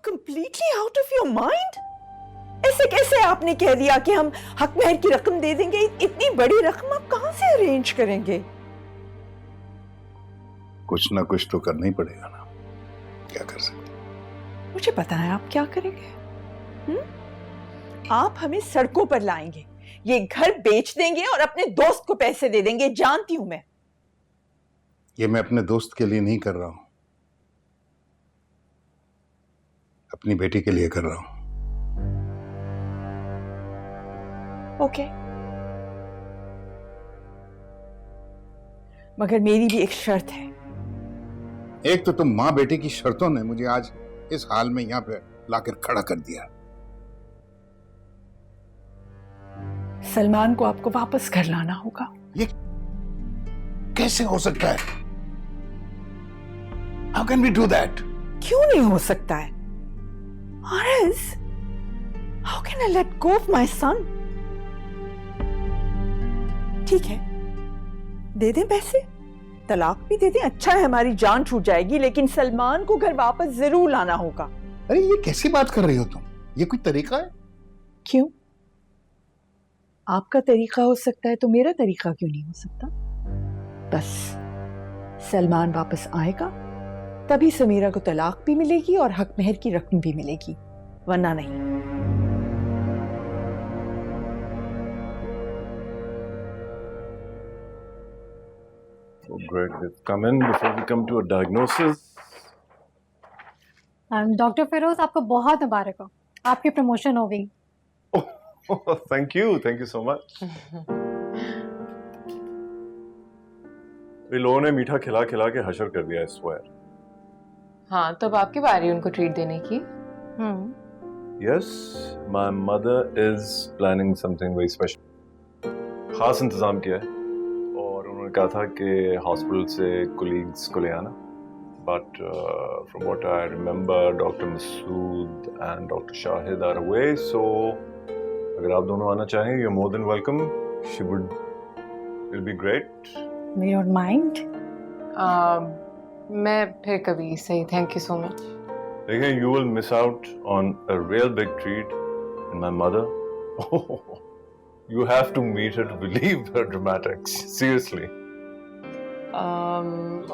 completely out of your mind? ऐसे कैसे आपने कह दिया कि हम हक महर की रकम दे देंगे? इतनी बड़ी रकम आप कहां से अरेंज करेंगे? कुछ ना कुछ तो करना ही पड़ेगा ना, क्या कर सकते? मुझे पता है आप क्या करेंगे। आप हमें सड़कों पर लाएंगे, ये घर बेच देंगे और अपने दोस्त को पैसे दे देंगे, जानती हूं मैं। ये मैं अपने दोस्त के लिए नहीं कर रहा हूं, अपनी बेटी के लिए कर रहा हूं। ओके, मगर मेरी भी एक शर्त है। एक तो तुम माँ बेटी की शर्तों ने मुझे आज इस हाल में यहां पे लाकर खड़ा कर दिया। सलमान को आपको वापस घर लाना होगा। ये कैसे हो सकता है? How can we do that? क्यों नहीं हो सकता है? Aris, how can I let go of my son? ठीक है, दे दें पैसे, तलाक भी दे दें, अच्छा है, हमारी जान छूट जाएगी, लेकिन सलमान को घर वापस जरूर लाना होगा। अरे ये कैसी बात कर रही हो तुम? ये कोई तरीका है? क्यों? आपका तरीका हो सकता है तो मेरा तरीका क्यों नहीं हो सकता? बस सलमान वापस आएगा तभी समीरा को तलाक भी मिलेगी और हक महर की रकम भी मिलेगी, वरना नहीं। Oh, great. Let's come in before we come to a diagnosis. Doctor Feroz, आपको बहुत मुबारक हो, आपकी प्रमोशन हो गई। Oh, thank you so much. इन लोगों ने मीठा खिला खिला के हशर कर दिया, I swear. हाँ, तब आपकी बारी उनको ट्रीट देने की। Yes, my mother is planning something very special. खास इंतजाम किया है और उन्होंने कहा था कि हॉस्पिटल से कोलीग्स को ले आना। But from what I remember, Dr. Masood and Dr. Shahid are away, so अगर आप दोनों आना चाहें, you're more than welcome. It'll be great. We don't mind. मैं फिर कभी सही, थैंक यू सो मच। देखिए, you will miss out on a real big treat, and my mother. You have to meet her to believe her dramatics. Seriously.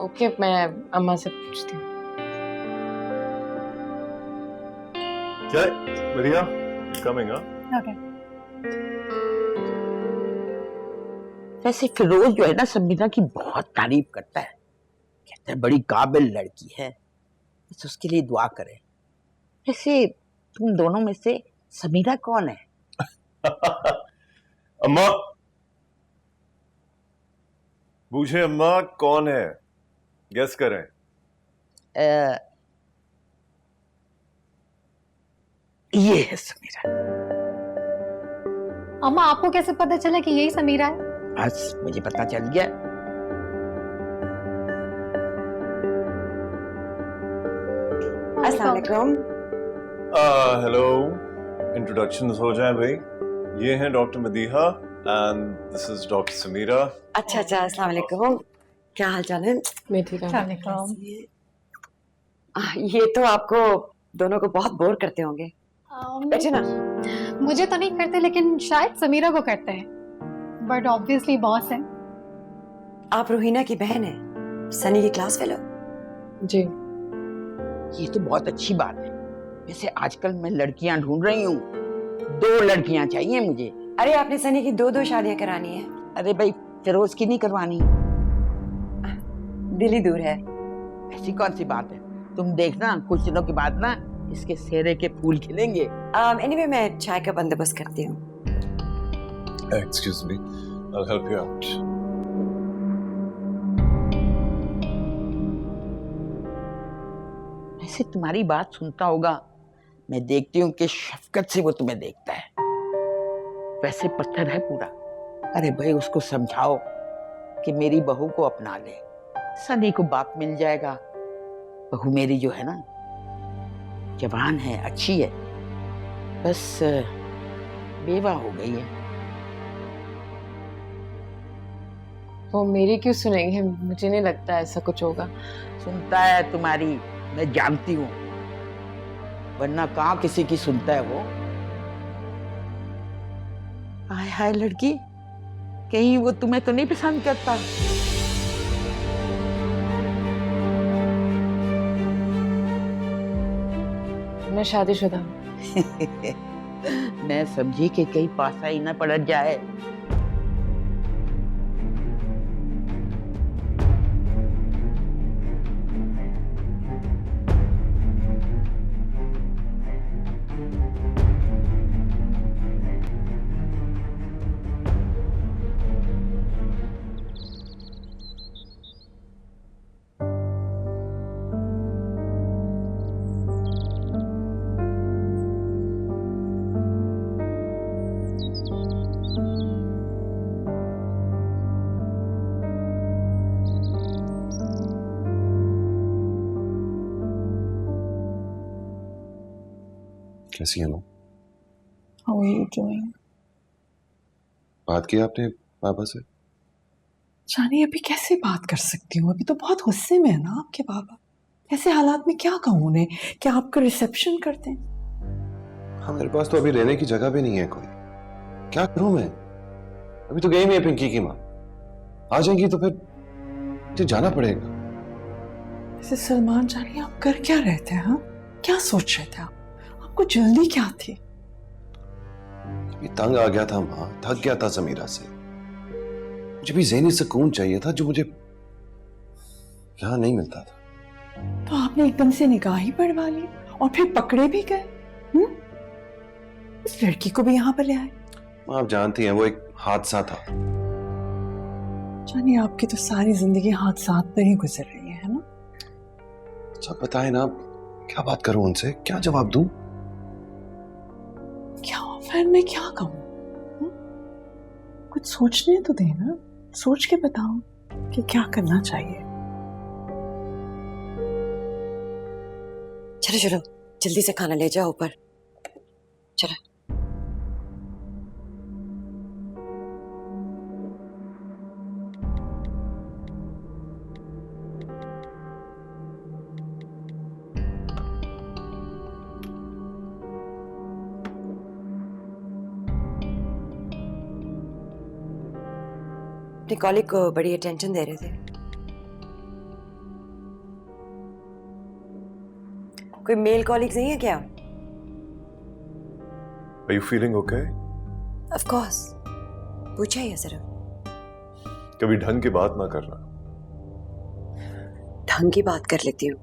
Okay, मैं अम्मा से पूछती हूँ। क्या बढ़िया, coming up. ओके। वैसे फिरोज जो है ना, समीरा की बहुत तारीफ करता है, कहता है बड़ी काबिल लड़की है, बस उसके लिए दुआ करें। वैसे तुम दोनों में से समीरा कौन है? अम्मा पूछे, अम्मा कौन है? गेस करें। ये है समीरा। अम्मा, आपको कैसे पता चला कि यही समीरा है? बस मुझे पता चल गया। अस्सलाम वालेकुम। हेलो, इंट्रोडक्शंस हो जाएं भाई। ये हैं doctor Madiha and this is doctor Sameera. अच्छा, अस्सलाम वालेकुम। क्या हाल चाल है? मैं ठीक हूँ। ये तो आपको दोनों को बहुत बोर करते होंगे। बैठे ना। मुझे तो नहीं करते, लेकिन शायद समीरा को करते हैं, बट ऑब्वियसली बॉस है। आप रूहीना की बहन है, सनी की क्लास फेलो। जी। ये तो बहुत अच्छी बात है। वैसे आजकल मैं लड़कियां ढूंढ रही हूँ, 2 लड़कियां चाहिए मुझे। अरे आपने सनी की 2 शादियां करानी है। अरे भाई, फिरोज की नहीं करवानी। दिल ही दूर है। ऐसी कौन सी बात है? तुम देखना, कुछ दिनों के बाद ना इसके सेहरे के फूल खिलेंगे। एनीवे, मैं चाय का बंदोबस्त करती हूँ। Excuse me, I'll help you out. ऐसे तुम्हारी बात सुनता होगा, मैं देखती हूँ कि शफकत से वो तुम्हें देखता है। वैसे पत्थर है पूरा। अरे भाई, उसको समझाओ कि मेरी बहू को अपना ले, सनी को बाप मिल जाएगा। बहू मेरी जो है ना, जवान है, अच्छी है, बस बेवा हो गई है। वो मेरी क्यों सुनेंगे? मुझे नहीं लगता ऐसा कुछ होगा। सुनता है तुम्हारी, मैं जानती हूँ। वरना कहाँ किसी की सुनता है वो। हाय हाय लड़की, कहीं वो तुम्हें तो नहीं पसंद करता? मैं शादीशुदा हूँ। मैं समझी कि कहीं पासा ही ना पड़ जाए। कैसी है माँ? How are you doing? बात की आपने पापा से? जानी अभी कैसे बात कर सकती हूँ, अभी तो बहुत गुस्से में है ना आपके पापा। ऐसे हालात में क्या कहूँ उन्हें? क्या आपका रिसेप्शन करते हैं? हाँ, मेरे पास तो अभी रहने की जगह भी नहीं है कोई। क्या करूं मैं? अभी तो गई नहीं है पिंकी की माँ। आ जाएंगी तो फिर मुझे जाना पड़ेगा। जैसे सलमान जानी आप कर क्या रहे थे? हाँ, क्या सोच रहे थे आप? आपको जल्दी क्या थी? अभी तंग आ गया था माँ, थक गया था समीरा से। मुझे भी ज़हनी सुकून चाहिए था जो मुझे यहाँ नहीं मिलता था। तो आपने एकदम से निगाह ही बढ़वा ली और फिर पकड़े भी गए। इस लड़की को भी यहाँ पर ले आए। माँ आप जानती हैं वो एक हादसा था। जानी आपकी तो सारी जिंदगी हादसात पर ही गुजर रही है ना? अच्छा बताए ना, क्या बात करूं उनसे, क्या जवाब दूं? क्या फिर मैं क्या कहूँ? कुछ सोचने तो देना, सोच के बताओ कि क्या करना चाहिए। चलो चलो जल्दी से खाना ले जाओ ऊपर। चलो। अपने कॉलीग को बड़ी अटेंशन दे रहे थे। कोई मेल कॉलीग्स नहीं है क्या? Are you feeling okay? Of course. पूछा ही है सिर्फ। कभी ढंग की बात ना करना। ढंग की बात कर लेती हूँ।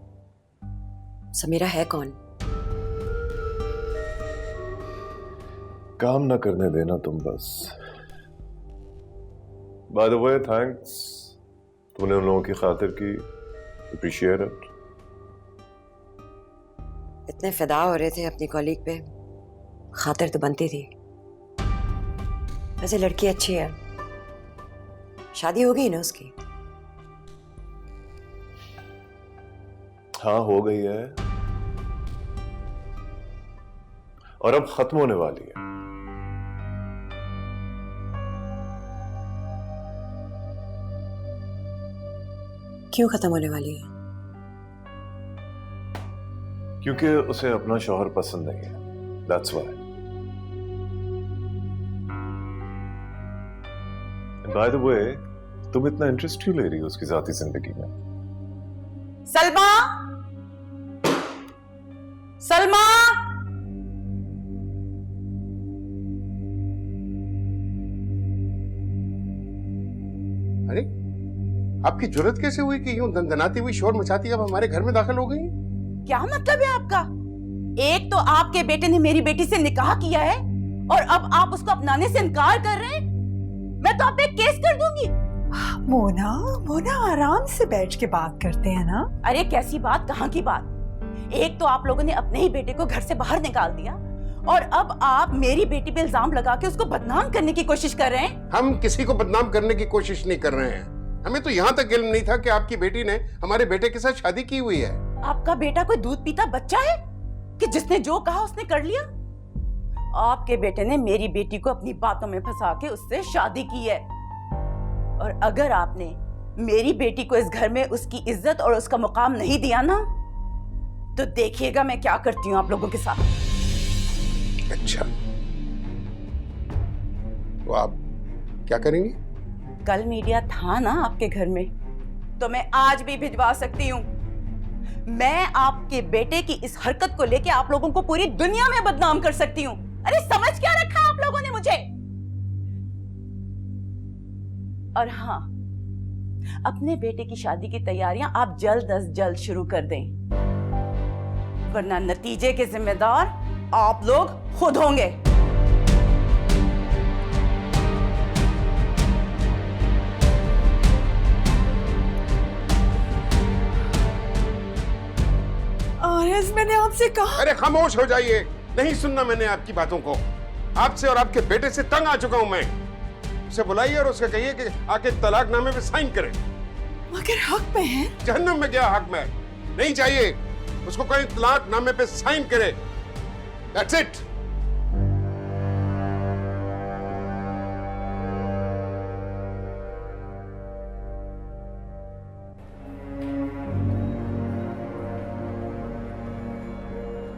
समीरा है कौन? काम ना करने देना तुम बस। By the way, thanks. तुमने उन लोगों की खातिर की, appreciate it. इतने फिदा हो रहे थे अपनी कॉलीग पे, खातिर तो बनती थी। वैसे लड़की अच्छी है, शादी हो गई ना उसकी? हाँ हो गई है और अब खत्म होने वाली है। क्यों खत्म होने वाली है? क्योंकि उसे अपना शौहर पसंद नहीं है। That's why. And by the way, तुम इतना इंटरेस्ट क्यों ले रही हो उसकी जाती जिंदगी में? सलमा, सलमा, अरे आपकी जरूरत कैसे हुई कि यूं दनदनाती हुई शोर मचाती अब हमारे घर में दाखिल हो गई? क्या मतलब है आपका? एक तो आपके बेटे ने मेरी बेटी से निकाह किया है और अब आप उसको अपनाने से इनकार कर रहे हैं। मैं तो आप पे केस कर दूंगी। मोना, मोना आराम से बैठ के बात करते हैं ना। अरे कैसी बात, कहाँ की बात? एक तो आप लोगों ने अपने ही बेटे को घर से बाहर निकाल दिया और अब आप मेरी बेटी पे इल्जाम लगा के उसको बदनाम करने की कोशिश कर रहे हैं। हम किसी को बदनाम करने की कोशिश नहीं कर रहे हैं। हमें तो यहाँ तक इल्म नहीं था कि आपकी बेटी ने हमारे बेटे के साथ शादी की हुई है। आपका बेटा कोई दूध पीता बच्चा है कि जिसने जो कहा उसने कर लिया? आपके बेटे ने मेरी बेटी को अपनी बातों में फंसा के उससे शादी की है और अगर आपने मेरी बेटी को इस घर में उसकी इज्जत और उसका मुकाम नहीं दिया ना तो देखिएगा मैं क्या करती हूँ आप लोगों के साथ। अच्छा, तो आप क्या करेंगी? कल मीडिया था ना आपके घर में, तो मैं आज भी भिजवा सकती हूँ। मैं आपके बेटे की इस हरकत को लेके आप लोगों को पूरी दुनिया में बदनाम कर सकती हूँ। अरे समझ क्या रखा आप लोगों ने मुझे? और हाँ, अपने बेटे की शादी की तैयारियां आप जल्द अज जल्द शुरू कर दें, वरना नतीजे के जिम्मेदार आप लोग खुद होंगे। मैंने आपसे कहा। अरे खामोश हो जाइए, नहीं सुनना मैंने आपकी बातों को। आपसे और आपके बेटे से तंग आ चुका हूं मैं। उसे बुलाइए और उससे कहिए कि आके तलाकनामे पे साइन करे। मगर हक में है। जहन्नम में गया हक में, नहीं चाहिए उसको कोई तलाकनामे पे साइन करे। That's it.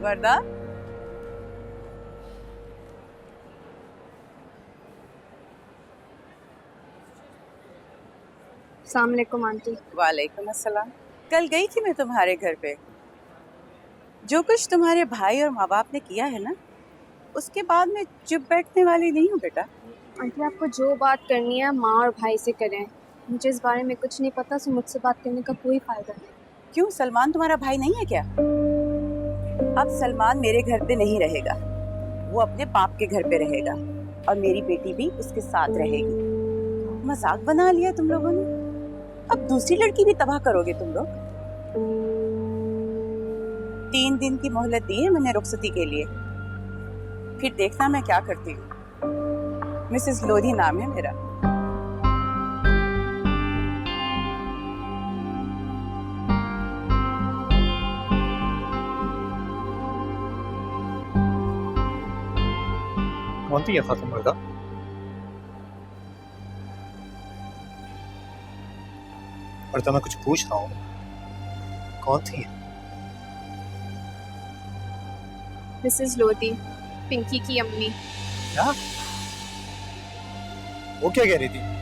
वरदा, अस्सलाम वालेकुम आंटी। वालेकुम अस्सलाम। कल गई थी मैं तुम्हारे घर पे। जो कुछ तुम्हारे भाई और माँ बाप ने किया है ना, उसके बाद मैं चुप बैठने वाली नहीं हूँ बेटा। आंटी आपको जो बात करनी है माँ और भाई से करें, मुझे इस बारे में कुछ नहीं पता, सो मुझसे बात करने का कोई फायदा नहीं। क्यों, सलमान तुम्हारा भाई नहीं है क्या? अब सलमान मेरे घर पे नहीं रहेगा, वो अपने बाप के घर पे रहेगा और मेरी बेटी भी उसके साथ रहेगी। मजाक बना लिया तुम लोगों ने, अब दूसरी लड़की भी तबाह करोगे तुम लोग। 3 दिन की मोहलत दी है मैंने रुखसती के लिए, फिर देखना मैं क्या करती हूँ। मिसेस लोधी नाम है मेरा। कौन थी ये खातून मर्दा? और तो मैं कुछ पूछ रहा हूँ, कौन थी ये? मिसेस लोधी, पिंकी की अम्मी। क्या? वो क्या कह रही थी?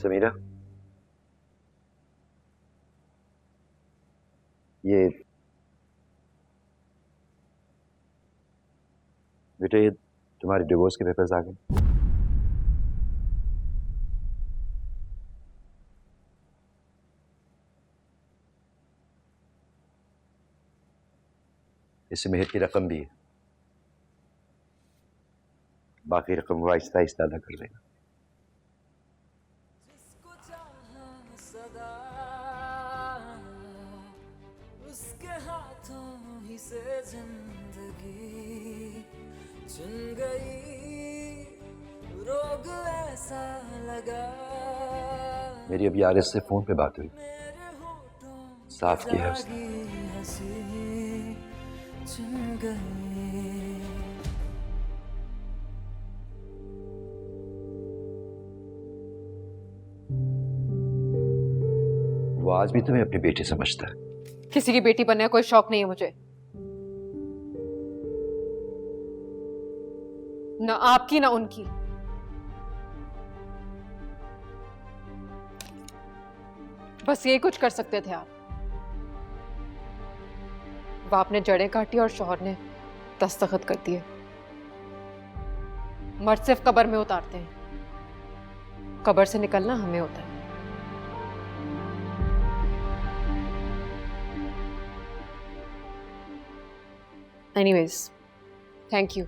समीरा, ये बेटा, ये तुम्हारे डिवोर्स के पेपर्स आ गए। इसमें मेहर की रकम भी है, बाकी रकम वो आहिस्ता आहिस्ता अदा कर देगा। चुन गई रोग ऐसा लगा। मेरी अभी आरएस से फोन पे बात हुई, साफ किया है उसने। चुन गई। वो आज भी तुम्हें अपनी बेटी समझता है। किसी की बेटी बनने का कोई शौक नहीं है मुझे, ना आपकी ना उनकी। बस यही कुछ कर सकते थे आप। बाप ने जड़ें काटी और शौहर ने दस्तखत कर दिए। मर्द सिर्फ कब्र में उतारते हैं, कब्र से निकलना हमें होता है। Anyways, thank you.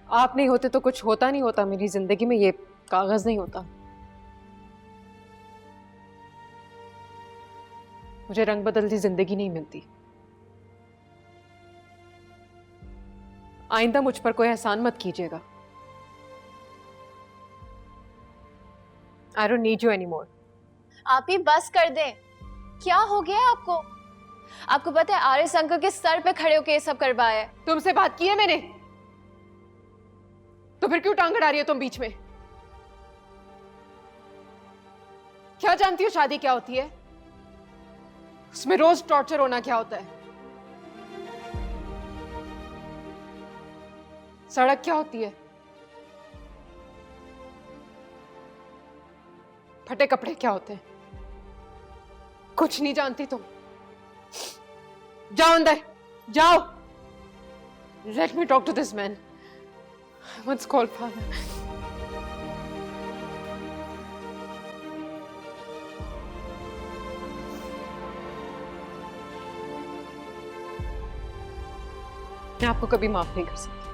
आप नहीं होते तो कुछ होता नहीं होता मेरी जिंदगी में, ये कागज नहीं होता। मुझे रंग बदलती जिंदगी नहीं मिलती। आइंदा मुझ पर कोई एहसान मत कीजिएगा। I don't need you anymore. आप ही बस कर दें। क्या हो गया आपको? आपको पता है आर्यस अंकल के सर पे खड़े होकर ये सब करवाया है। तुमसे बात की है मैंने, तो फिर क्यों टांग अड़ा रही हो तुम बीच में? क्या जानती हो शादी क्या होती है? उसमें रोज टॉर्चर होना क्या होता है? सड़क क्या होती है? फटे कपड़े क्या होते हैं? कुछ नहीं जानती तुम। जाओ अंदर, जाओ। Let me talk to this man. I once called father. मैं आपको कभी माफ नहीं कर सकती।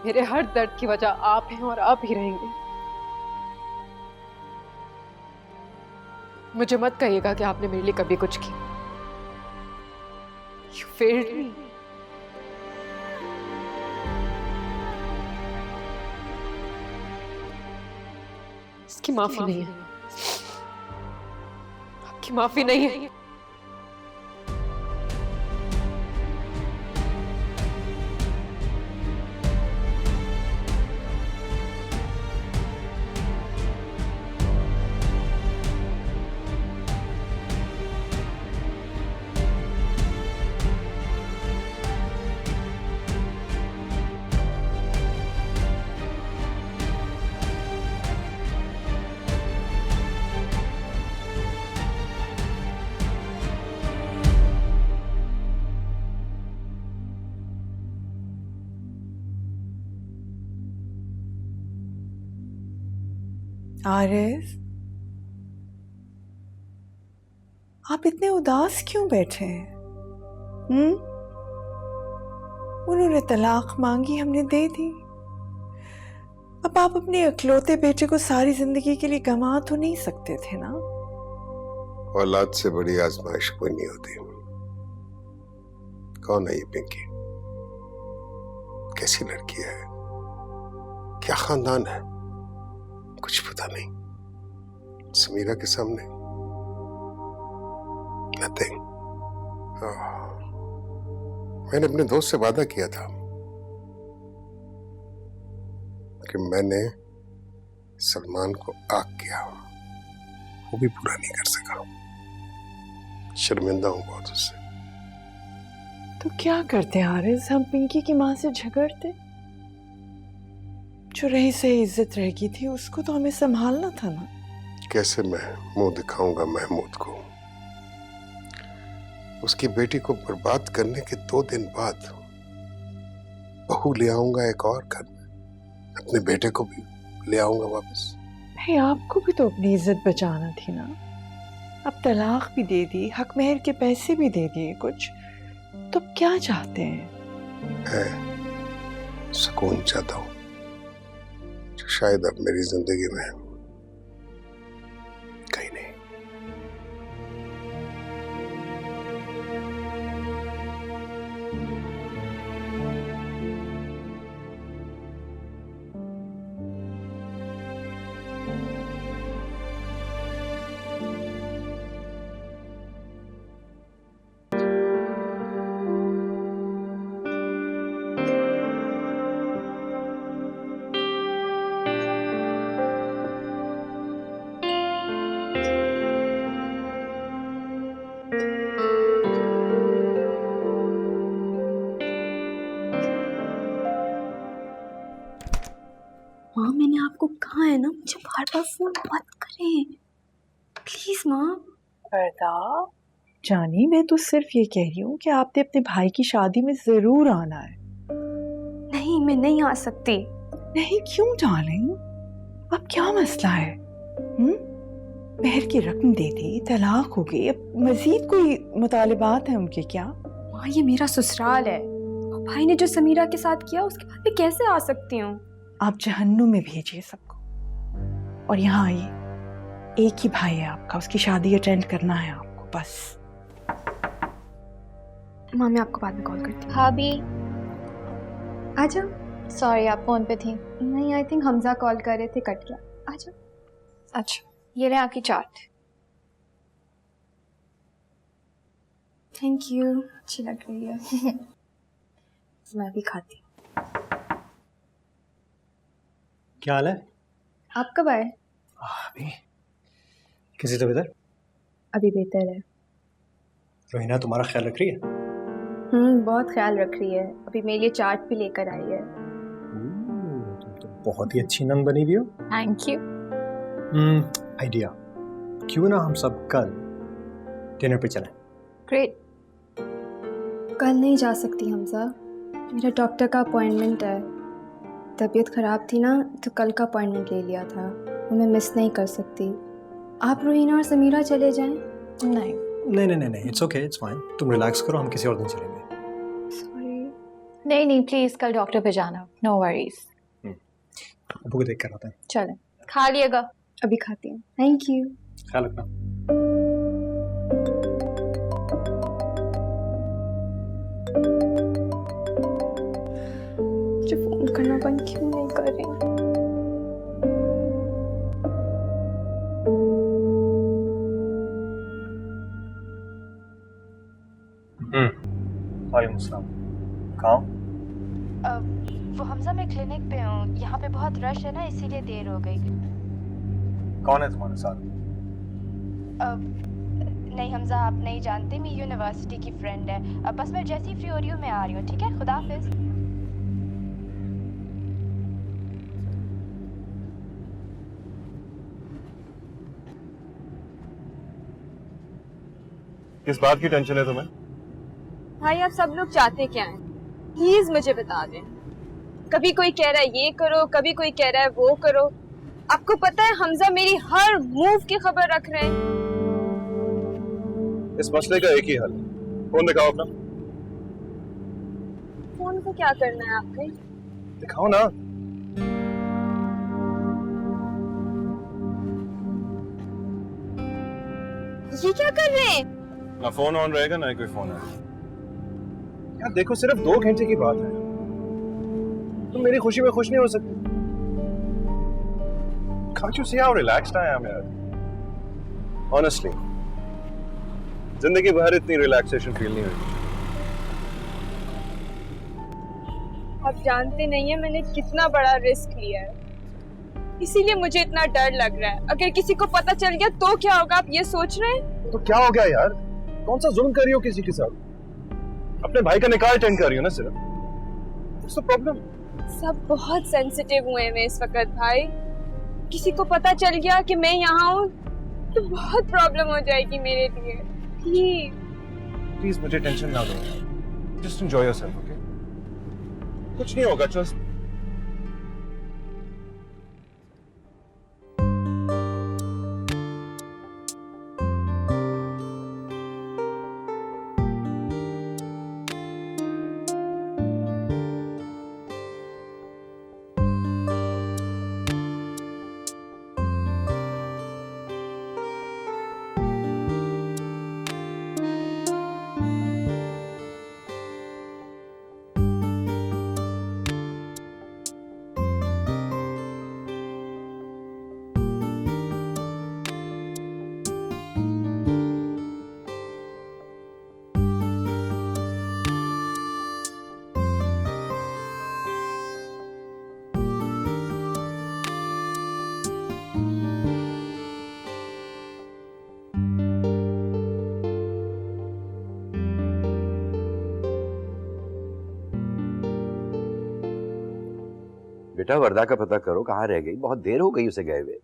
मेरे हर दर्द की वजह आप हैं और आप ही रहेंगे। मुझे मत कहिएगा कि आपने मेरे लिए कभी कुछ किया। You failed me. इसकी माफी नहीं है। आपकी माफी नहीं है। आरिफ, आप इतने उदास क्यों बैठे हैं? उन्होंने तलाक मांगी, हमने दे दी। अब आप अपने इकलौते बेटे को सारी जिंदगी के लिए गंवा तो नहीं सकते थे ना? औलाद से बड़ी आजमाइश कोई नहीं होती। कौन है ये पिंकी? कैसी लड़की है? क्या खानदान है? कुछ पता नहीं। समीरा के सामने नथिंग। मैंने अपने दोस्त से वादा किया था कि मैंने सलमान को आग किया, वो भी पूरा नहीं कर सका। शर्मिंदा हूं बहुत उससे। तो क्या करते आरिफ? हम पिंकी की माँ से झगड़ते? जो रही सही इज्जत रह गई थी उसको तो हमें संभालना था ना। कैसे मैं मुंह दिखाऊंगा महमूद को? उसकी बेटी को बर्बाद करने के 2 दिन बाद बहू ले आऊंगा एक और घर में। अपने बेटे को भी ले आऊंगा वापस। भाई, आपको भी तो अपनी इज्जत बचाना थी ना। अब तलाक भी दे दी, हक मेहर के पैसे भी दे दिए कुछ, तो क्या चाहते हैं? मैं सुकून चाहता हूं जो शायद अब मेरी जिंदगी में कहीं नहीं। माँ, मैंने आपको कहा है ना, मुझे बार बार फोन मत करें प्लीज माँ। पर्दा जानी, मैं तो सिर्फ ये कह रही हूँ कि आपने अपने भाई की शादी में जरूर आना है। नहीं नहीं, मैं नहीं आ सकती। नहीं क्यों डार्लिंग? अब क्या मसला है? मेहर की रकम दे दी, तलाक हो गई, अब मजीद कोई मुतालिबात हैं उनके क्या? माँ ये मेरा ससुराल है, और भाई ने जो समीरा के साथ किया उसके बाद मैं कैसे आ सकती हूँ? आप जहन्नुम में भेजिए सबको, और यहाँ आइए। एक ही भाई है आपका, उसकी शादी अटेंड करना है आपको बस। माँ मैं आपको बाद में कॉल करती हूँ। भाभी आ जाओ। सॉरी, आप फोन पे थी। नहीं, आई थिंक हमजा कॉल कर रहे थे, कट गया। आ जाओ। अच्छा, ये रहे आपकी चाट। थैंक यू, अच्छी लग रही है। मैं भी खाती हूँ। क्या हाल है? आप कब आए? अभी किसी तो इधर? अभी बेहतर है। रोहिना तुम्हारा ख्याल रख रही है? बहुत ख्याल रख रही है, अभी मेरे लिए चाट भी लेकर आई है। तुम तो बहुत ही अच्छी नन बनी हुई हो। Thank you. आइडिया, क्यों ना हम सब कल डिनर पे चलें? ग्रेट। कल नहीं जा सकती हमजा, मेरा डॉक्टर का अपॉइंटमेंट है। तबीयत ख़राब थी ना, तो कल का अपॉइंटमेंट ले लिया था, वो मैं मिस नहीं कर सकती। आप रोहिना और समीरा चले जाएं? नहीं नहीं, इट्स ओके, इट्स फाइन। तुम रिलैक्स करो, हम किसी और दिन चलेंगे। सॉरी। नहीं प्लीज, कल डॉक्टर पे जाना। No worries. अबू को देख कर आता है। चलें, खा लिएगा। अभी खाती हूँ। Thank you. ख्याल रखना। मुझे फोन करना बंद क्यों नहीं कर रही? वालेकुम अस्सलाम। कहाँ हो? वो हमजा मैं क्लिनिक पे हूँ, यहाँ पे बहुत रश है ना, इसीलिए देर हो गई। कौन है तुम्हारे साथ? नहीं हमजा, आप नहीं जानते, मेरी यूनिवर्सिटी की फ्रेंड है। बस मैं जैसी फ्री हो रही हूँ मैं आ रही हूँ, ठीक है? खुदा हाफिज। किस बात की टेंशन है तुम्हें? भाई आप सब लोग चाहते क्या हैं? प्लीज मुझे बता दें। कभी कोई कह रहा है ये करो, कभी कोई कह रहा है वो करो। आपको पता है हमजा मेरी हर मूव की खबर रख रहे हैं। इस मसले का एक ही हल, फोन दिखाओ अपना। फोन को क्या करना है आपने? दिखाओ ना। ये क्या कर रहे हैं? ना फोन ऑन रहेगा ना ही कोई फोन है। यार देखो, सिर्फ 2 घंटे की बात है, तुम मेरी खुशी में खुश नहीं हो सकते? Can't you see how relaxed I am यार? Honestly, जिंदगी भर इतनी रिलैक्सेशन फील नहीं हुई। आप जानते नहीं है मैंने कितना बड़ा रिस्क लिया है, इसीलिए मुझे इतना डर लग रहा है। अगर किसी को पता चल गया तो क्या होगा, आप ये सोच रहे हैं? तो क्या हो गया यार? कौन सा जुल्म कर रही हो किसी के साथ? अपने भाई का निकाह अटेंड कर रही हो ना सिर्फ। What's the problem? सब बहुत सेंसिटिव हुए हैं इस वक्त भाई। किसी को पता चल गया कि मैं यहाँ हूँ तो बहुत प्रॉब्लम हो जाएगी मेरे लिए। प्लीज मुझे टेंशन ना दो, जस्ट एंजॉय योरसेल्फ, ओके? कुछ नहीं होगा, जस्ट बेटा वरदा का पता करो, कहाँ रह गई? बहुत देर हो गई उसे गए हुए।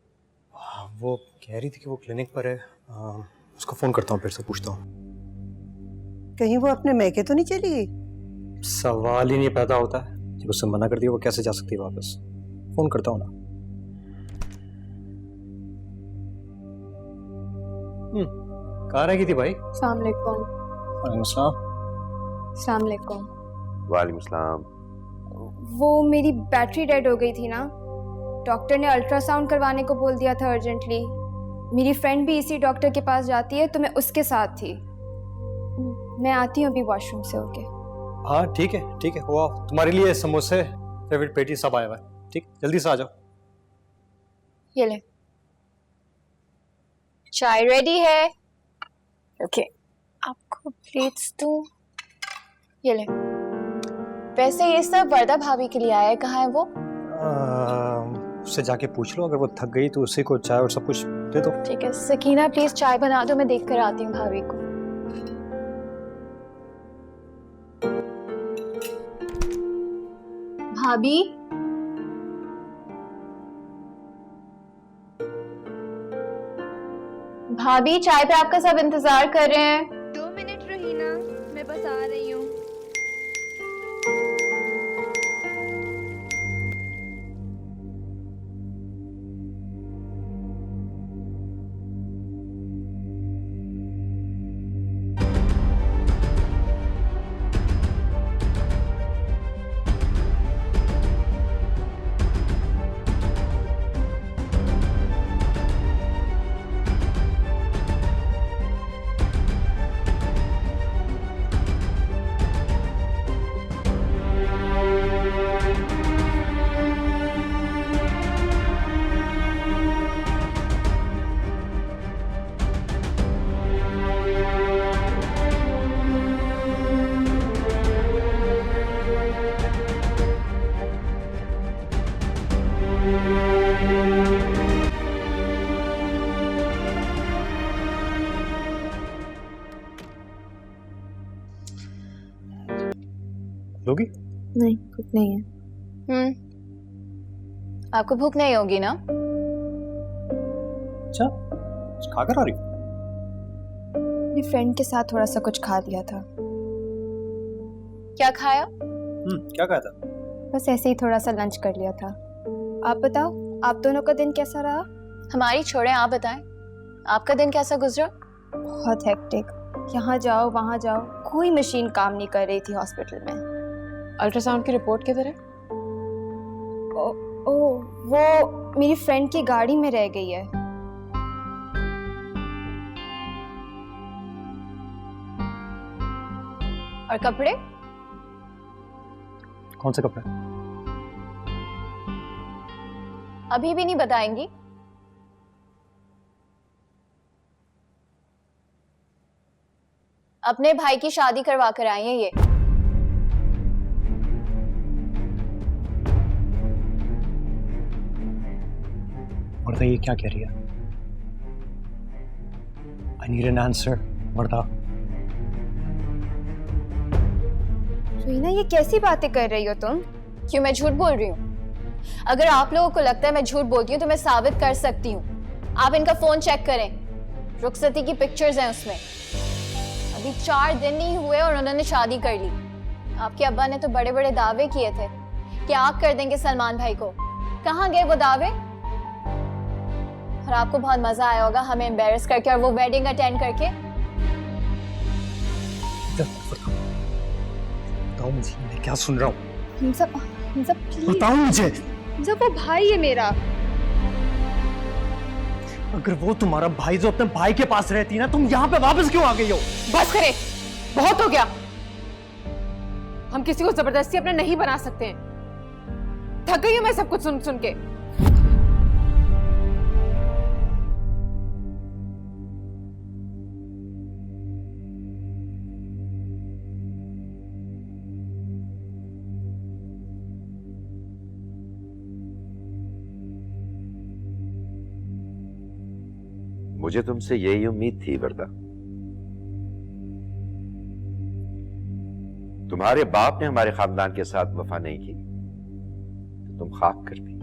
वो कह रही थी कि वो क्लिनिक पर है। उसको फोन करता हूँ, फिर से पूछता हूँ। कहीं वो अपने मैके तो नहीं चली गई? सवाल ही नहीं पैदा होता है। जब उससे मना कर दिया वो कैसे जा सकती है वापस? फोन करता हूँ ना। कहाँ रह गई थी भाई? अस्सलाम वालेकुम। वालेकुम सलाम। अस्सलाम वालेकुम। वालेकुम सलाम। वो मेरी बैटरी डेड हो गई थी ना, डॉक्टर ने अल्ट्रासाउंड करवाने को बोल दिया था अर्जेंटली। मेरी फ्रेंड भी इसी डॉक्टर के पास जाती है तो मैं उसके साथ थी। मैं आती हूँ अभी वॉशरूम से होके। हाँ ठीक है, हुआ तुम्हारे लिए समोसे, फेवरेट पेटी सब आया हुआ है। ठीक, जल्दी से आ जाओ। ये ले, चाय रेडी है। ओके, आपको प्लेट्स दूँ? ये ले। वैसे ये सब वर्दा भाभी के लिए आया है, कहाँ है वो? उससे जाके पूछ लो, अगर वो थक गई तो उसी को चाय और सब कुछ दे दो। ठीक है, सकीना प्लीज चाय बना दो, मैं देख कर आती हूँ भाभी को। भाभी, भाभी चाय पे आपका सब इंतजार कर रहे हैं। 2 मिनट रहीना, मैं बस आ रही हूँ। लोगी? नहीं, भूख नहीं है। आपको भूख नहीं होगी ना? अच्छा, कुछ खा कर आ रही? मेरी फ्रेंड के साथ थोड़ा सा कुछ खा लिया था। क्या खाया? क्या खाया था? बस ऐसे ही थोड़ा सा लंच कर लिया था। आप बताओ, आप दोनों का दिन कैसा रहा? हमारी छोड़ें, आप बताएं, आपका दिन कैसा गुजरा? बहुत हेक्टिक, यहाँ जाओ वहाँ जाओ, कोई मशीन काम नहीं कर रही थी हॉस्पिटल में। अल्ट्रासाउंड की रिपोर्ट किधर है? वो मेरी फ्रेंड की गाड़ी में रह गई है। और कपड़े? कौन से कपड़े? अभी भी नहीं बताएंगी? अपने भाई की शादी करवा कर आई है ये। वर्दा ये क्या कह रही है? I need an answer, वर्दा। रीना, ये कैसी बातें कर रही हो तुम? क्यों, मैं झूठ बोल रही हूँ? अगर आप लोगों को लगता है मैं झूठ बोलती हूँ तो मैं साबित कर सकती हूँ। आप इनका फोन चेक करें, रुखसती की पिक्चर्स हैं उसमें। अभी 4 दिन नहीं हुए और उन्होंने शादी कर ली। आपके अब्बा ने तो बड़े बड़े दावे किए थे कि आप कर देंगे सलमान भाई को। कहाँ गए वो दावे? और आपको बहुत मजा आया होगा हमें एम्बैरस करके और वो वेडिंग अटेंड करके। बताओ मुझे, मैं क्या सुन रहा हूँ? हमजा प्लीज बताओ मुझे। हमजा, वो भाई है मेरा। अगर वो तुम्हारा भाई जो अपने भाई के पास रहती ना, तुम यहाँ पे वापस क्यों आ गई हो? बस करे, बहुत हो गया। हम किसी को जबरदस्ती अपना नहीं बना सकते हैं। थक गई हूं मैं सब कुछ सुन सुन के। मुझे तुमसे यही उम्मीद थी वर्दा। तुम्हारे बाप ने हमारे खानदान के साथ वफा नहीं की तो तुम खाक करती।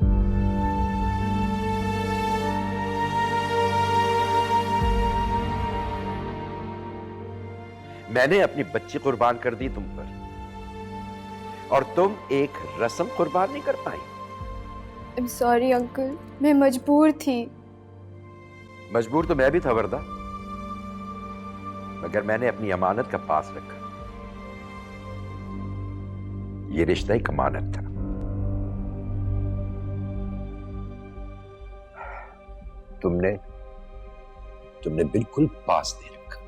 मैंने अपनी बच्ची कुर्बान कर दी तुम पर, और तुम एक रस्म कुर्बान नहीं कर पाई। I'm sorry अंकल, मैं मजबूर थी। मजबूर तो मैं भी था वरदा, मगर मैंने अपनी अमानत का पास रखा। ये रिश्ता एक अमानत था। तुमने बिल्कुल पास नहीं रखा,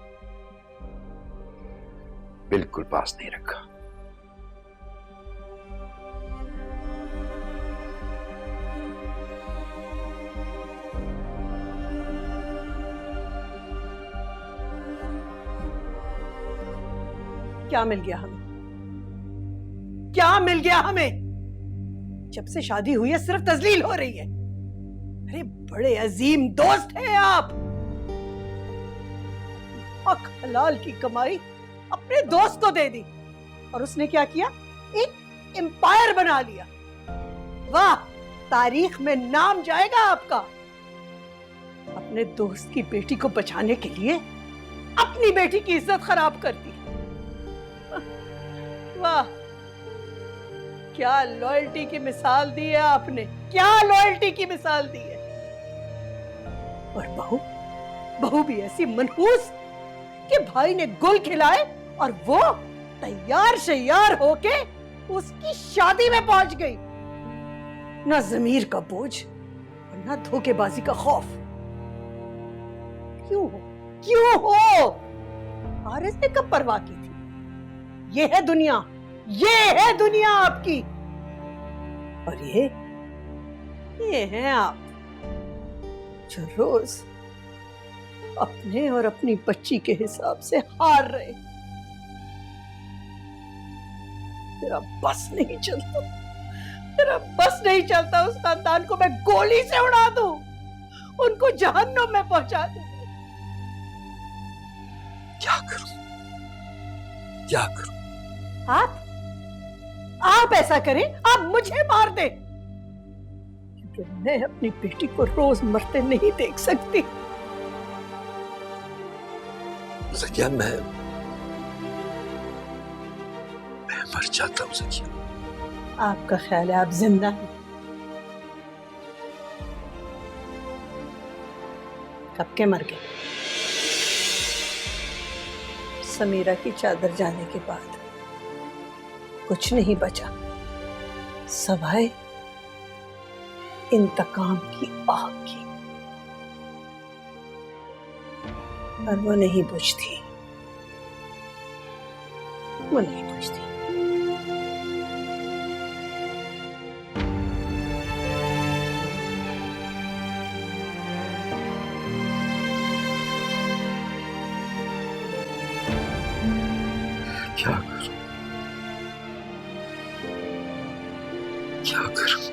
बिल्कुल पास नहीं रखा। क्या मिल गया हमें? क्या मिल गया हमें? जब से शादी हुई है सिर्फ तजलील हो रही है। अरे बड़े अजीम दोस्त हैं आप। हक हलाल की कमाई अपने दोस्त को दे दी और उसने क्या किया? एक एम्पायर बना लिया। वाह, तारीख में नाम जाएगा आपका। अपने दोस्त की बेटी को बचाने के लिए अपनी बेटी की इज्जत खराब कर दी। वाह, क्या लॉयल्टी की मिसाल दी है आपने, क्या लॉयल्टी की मिसाल दी है। और बहू भी ऐसी मनहूस कि भाई ने गुल खिलाए और वो तैयार शैयार होके उसकी शादी में पहुंच गई। ना जमीर का बोझ और ना धोखेबाजी का खौफ। क्यों हो? आरएस ने कब परवाह की थी? ये है दुनिया, ये है दुनिया आपकी। और ये हैं आप जो रोज अपने और अपनी बच्ची के हिसाब से हार रहे। तेरा बस नहीं चलता, तेरा बस नहीं चलता। उस खानदान को मैं गोली से उड़ा दूं, उनको जहन्नुम में पहुंचा दूं। क्या करूं? क्या करूं? आप ऐसा करें, आप मुझे मार दें, क्योंकि मैं अपनी बेटी को रोज मरते नहीं देख सकती। ज़किया, मैं मर जाता हूं ज़किया। आपका ख्याल है आप जिंदा हैं? कब के मर गए? समीरा की चादर जाने के बाद कुछ नहीं बचा सवाए इंतकाम की आग की। और वो नहीं बुझती, वो नहीं बुझती। क्या करूं? क्या करूं?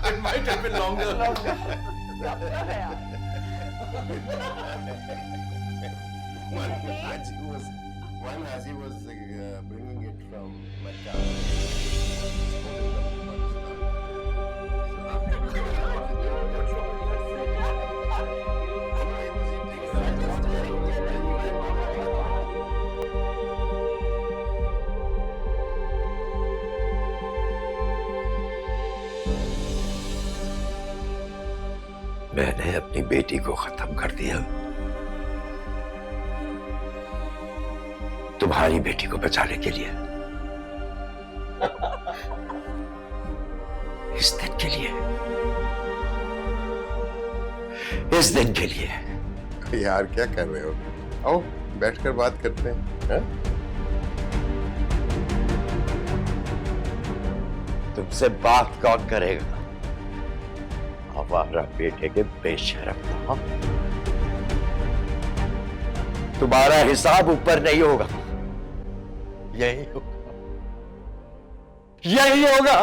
It might have been longer. One as he was bringing it from Mecca. मैंने अपनी बेटी को खत्म कर दिया, तुम्हारी बेटी को बचाने के लिए, इस दिन के लिए, इस दिन के लिए। यार क्या कर रहे हो? आओ बैठकर बात करते हैं। हाँ? तुमसे बात कौन करेगा? हमारा बेटे के बेशरम ना। तुम्हारा हिसाब ऊपर नहीं होगा, यही होगा, यही होगा।